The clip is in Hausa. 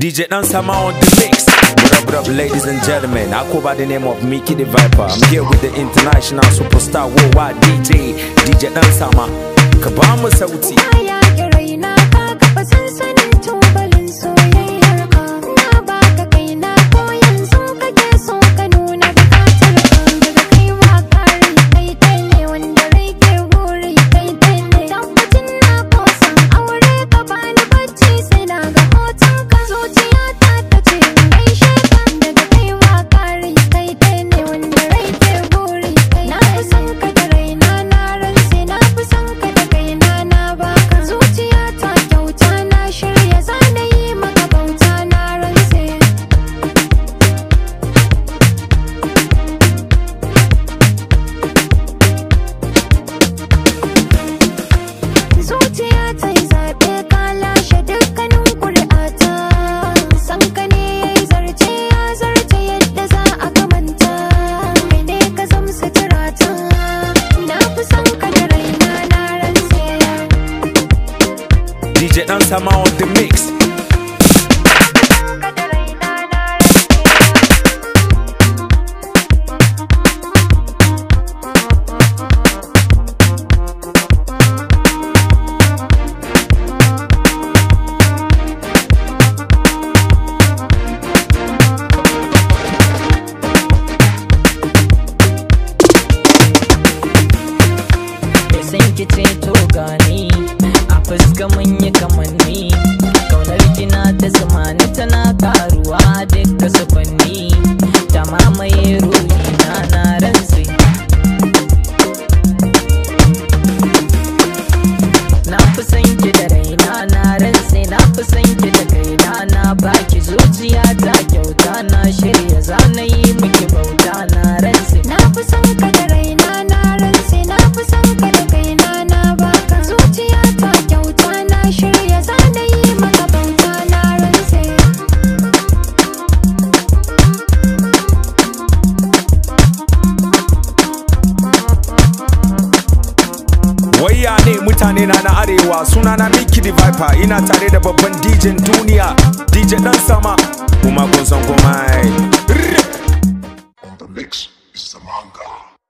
DJ Dan Sama on the mix. What up, ladies and gentlemen? I go by the name of Mickey the Viper. I'm here with the international superstar worldwide DJ Dan Sama. Kabamu sauti. DJ Dan Sama on the mix. Fuska mun yi kamanni, kaunar kina ta zamani tana karuwa duka safanni, ta mamaye ruhina na rantsi. Na fi san ki da raina na rantsi, na fi san ki da kaina na baki zuciya ta kyauta na shirya zana yi miki bauta na rantsi. Na fi san ka da raina na rantsi, na fi san ka da kaina na baka zuciya ta kyauta na shirya zana yi maka bauta na rantsi. Waya ne mutane na arewa, sunana Mickey the Viper, ina tare da babban DJ duniya DJ Dan Sama, kuma kun san komai. On the mix is Samanga.